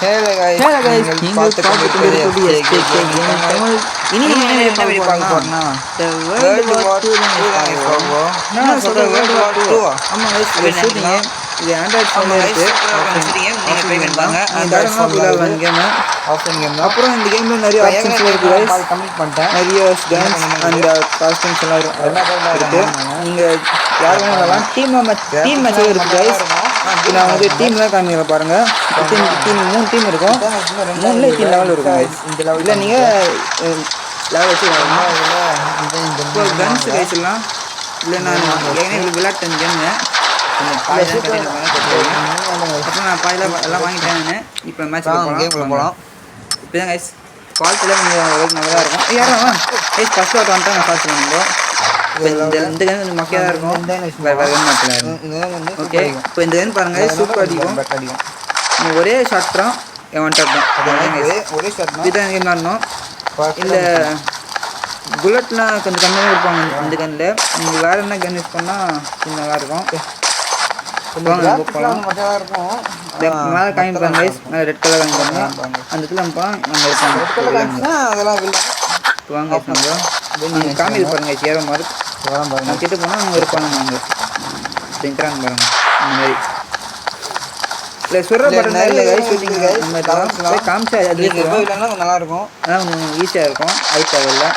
Hello guys, நீங்கள் பார்த்து கொண்டிருப்பது SJK Gaming தமிழ். இனி நம்ம என்ன வீடியோ பார்க்க போறோம்னா World War 2 தான் பார்ப்போம். நான் சொல்ற World War 2. ஆமா guys, இது ஷூட்டிங். இது Android phone இருக்கு. நீங்க ப்ளே பண்ணுவாங்க. Android phone விளையாடலாம் கேம். ஆப்ஷன் கேம் தான். அப்புறம் இந்த கேம்ல நிறைய ஆப்ஷன்ஸ் இருக்கு guys. கம்ப்ளீட் பண்ணிட்டேன். நிறைய கன்ஸ் அண்ட் காஸ்டியூம்ஸ் எல்லாம் இருக்கு. நீங்க யார் வேணாலும் டீம் மேட்ச் இருக்கு guys. நான் வந்து டீம்ல காமிக்கிறேன் பாருங்க. மூணு டீம் இருக்கும். மூணுல இத்தனை லெவல் இருக்கும் guys. இந்த லெவல்ல நீங்க லெவல் வச்சு இப்போ கன்ஸ் கைஸ் எல்லாம் இல்லை நான் ஏற்கனவே விளையாட்டேன் கேமு அப்புறம் நான் பாயில எல்லாம் வாங்கிட்டேன். இப்போ மேட்ச் போகலாம். இப்போ தான் கைஸ் குவாலிட்டியில் கொஞ்சம் நல்லா இருக்கும். யாரும் கைஸ் ஃபஸ்ட் அவுட் வந்துட்டு நான் ஃபாஸ்ட் பண்ணுவோம். இந்த கன் கொஞ்சம் மொக்கையாக தான் இருக்கும். வேறு கன் மாட்டேன். ஓகே இப்போ இந்த கன் பாருங்கள் சூப்பர் அடிக்கும். ஒரே ஷாட் தான் ஒன் ஷாட் தான். ஒரே ஷாட் இதுதான் கேம் ஆடணும். இல்லை புல்லட்லாம் கொஞ்சம் கம்மியாக இருப்பாங்க இந்த கன்னில். நீங்கள் வேறு என்ன கன் யூஸ் பண்ணால் கொஞ்சம் நல்லாயிருக்கும். மேலே காமிப்பாங்க கைஸ், மேலே ரெட் கலர் காமிப்பாங்க. அந்த இடத்துல நம்ம போனால் அங்கே இருப்பாங்க. வாங்க நம்ம காமிது பாருங்க கைஸ். ஏற மாதிரி நம்ம கிட்ட போனால் அவங்க இருப்பாங்க. நாங்கள் நிற்கிறாங்க பாருங்க. இந்த மாதிரி இல்லை சுடுற பட்டன் இல்லை கைஸ். ஷூட்டிங் இந்த மாதிரி காமிச்சா அது நல்லா இருக்கும். அதான் கொஞ்சம் ஈஸியாக இருக்கும். ஹைட் லெவலில்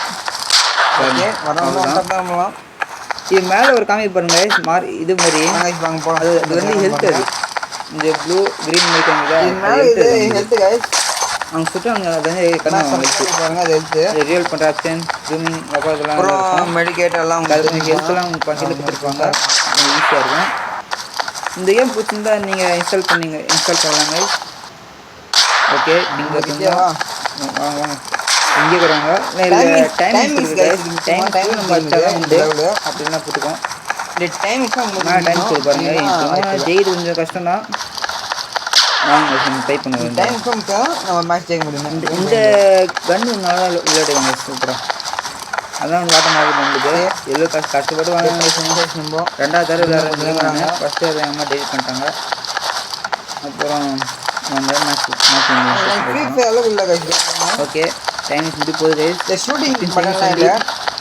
இது மேலே ஒரு காமி பாருங்க மாறி இது மாதிரி அது வந்து ஹெல்த். அது இந்த ப்ளூ க்ரீன் அவங்க சுட்டு அவங்க அது வந்து பாருங்க. அது ஹெல்த் ரியல் பண்ணுற ஆப்ஷன் ஜூமிங் இதெல்லாம் மெடிக்கேட் எல்லாம் ஹெல்த்லாம் பட்டியில் கொடுத்துருப்பாங்க. ஈஸியாக இருக்கும். இந்த கேம் பிடிச்சிருந்தா நீங்கள் இன்ஸ்டால் பண்ணலாங்க. ஓகே நீங்கள் கொஞ்சம் வாங்க வாங்க இங்கே இருக்கிறாங்க. டைம் நம்ம வச்சாலும் உண்டு அப்படின்னா போட்டுக்கோம். டைம் பாருங்க. ஜெயிது கொஞ்சம் கஷ்டம் தான். வாங்க ட்ரை பண்ணுவோம். நம்ம மேட்ச் ஜெயிக்க முடியும். இந்த கன் நல்லா விளையாடுவாங்க சூப்பராக. அதான் வந்து வாட்டம் மாதிரி பண்ணுது. எவ்வளோ கஷ்டப்பட்டு வாங்க. ரெண்டாவது தடவை விளையாடுறாங்க. ஃபஸ்ட்டு அதை அம்மா டெலிட் பண்ணிட்டாங்க. அப்புறம் ஓகே டைம் இப்படி போகுது கைஸ். ஷூட்டிங் பண்ணல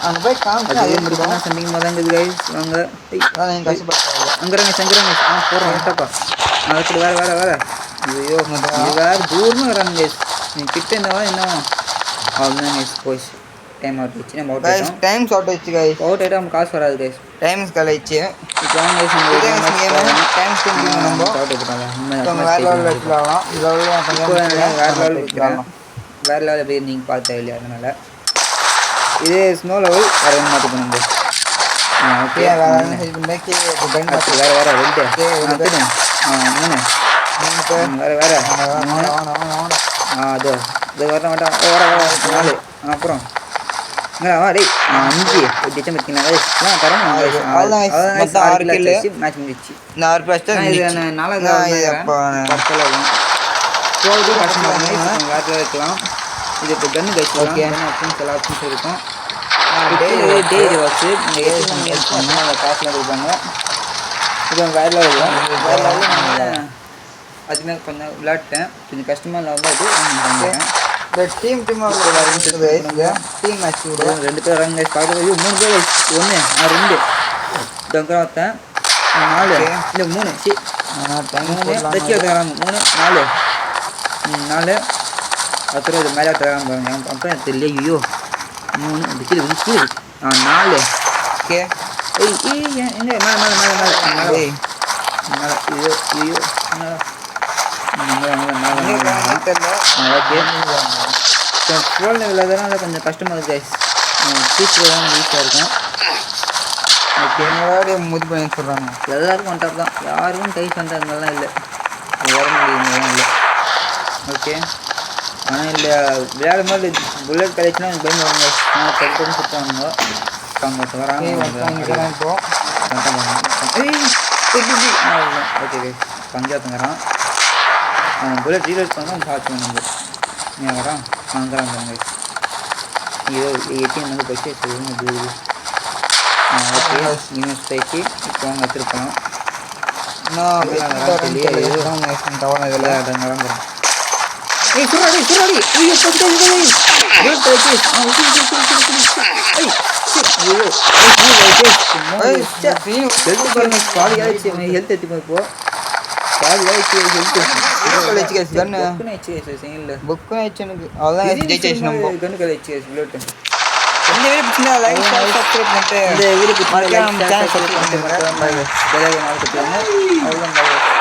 அங்கே போய் காமிச்சு முடிப்பாங்க. சண்டிங் மாதிரி கைஸ். வாங்க அங்குறாங்க போகிறோம் வந்துட்டாப்பா. அதுக்கு வேறு ஐயோ வேறு தூரமாக வராங்க கைஸ். நீங்கள் கிட்ட இருந்தாலும் என்ன அவ்வளோதான் கைஸ். போயிடுச்சு டைம் அவுட் ஆயிடுச்சு. நம்ம அவுட் ஆகிட்டோம். டைம் ஷார்ட் ஆயிடுச்சு கைஸ். அவுட் ஆகிட்டா நம்ம காசு வராது கைஸ். டைம் கழிச்சு இப்போ வாங்க கைஸ். டைம் ஸ்பெண்ட் நம்ம அவுட் ஆகிட்டாங்க. வேறு லெவலில் வச்சுக்கலாம். வேறு லெவலில் வைக்கிறேன். வேறு லெவல் எப்படி நீங்கள் பார்த்தா இல்லையா? அதனால் இது ஸ்னோ லெவல் வேறு ஒன்று மாற்றி பண்ணுங்க. ஓகே வேறு வேறு ரெண்டு மூணு வேறு அது இது வர மாட்டான். நாலு அப்புறம் டேய் 5 டிச்சம் பார்த்தீங்கன்னா மேட்ச் முடிச்சு. போகுது கஷ்டம் வேறு இருக்கலாம். இது இப்போ கன்று கழிச்சு ஆப்ஷன்ஸ் எல்லா ஆப்ஷன்ஸும் இருக்கும். டே வாட்ச்சு நீங்கள் அதை காசுலாம் கொடுப்பாங்க. இது வேறு லெவலில் அதுமாதிரி கொஞ்சம் விளையாட்டேன். கொஞ்சம் கஷ்டமாக இல்லாமல் அது டீம் மேட்ச் விடுவோம். 2 பேர் வராங்க பார்த்து 3 பேர் 1 2 டங்கரா வைத்தேன் 4 இல்லை 3 சி 3 வராங்க 3 4 4 10 இது மேலே தராங்க பாருங்க. அப்புறம் தெரியல. ஐயோ 3 கீழே 4 ஓகே. எங்கே மேலே ஐயோ ஐயோ ஓகே. ஃபோனில் விளையாடுறதுனால கொஞ்சம் கஷ்டமாக இருக்குது கைஸ். பீச்சில் தான் ஈஸியாக இருக்கும். ஓகே எல்லாரும் முதி பண்ணி சொல்கிறாங்க. எல்லாருக்கும் ஒன் டாப் தான். யாருக்கும் கை பண்ணுறதுனாலாம் இல்லை. வர முடியுங்கலாம் இல்லை. ஓகே ஆனால் இல்லை விளையாடும் போது புல்லட் கிடைச்சுன்னா எனக்கு பயந்து வருங்க. நான் கரெக்டாக சுற்றுவாங்க. அவங்க வராங்க. ஓகே கைஸ் பஞ்சாயத்துங்கிறான். புல்லட் ரீலோட் பண்ணால் பார்த்து வந்து நீ வரான் வாங்குறாங்க. ஏதோ 18 வந்து போச்சு. ஓகே யூனிவர்ஸ் போயிடுச்சு. இப்போ அவங்க வச்சுருக்கலாம். இன்னும் இதெல்லாம் ஏய் சுராடி ஐயோ பக்கத்துல புல்லட் வச்சு பாதி ஆயிடுச்சு ஹெல்த் எடுத்து இப்போ பாதி ஆயிடுச்சு ஹெல்த் கன்னு புக்கு ஆயிடுச்சு எனக்கு அவ்வளோதான் ஜெயிச்சு நம்ம கன்னு கழிச்சு புல்லட் இந்த வீடியோ பிடிச்சிருந்தா லைக் சப்ஸ்கிரைப் பண்ணிட்டு இந்த வீடியோ பிடிச்சிருந்தா சேனல் சப்ஸ்கிரைப் பண்ணிட்டு அவ்வளோதான்.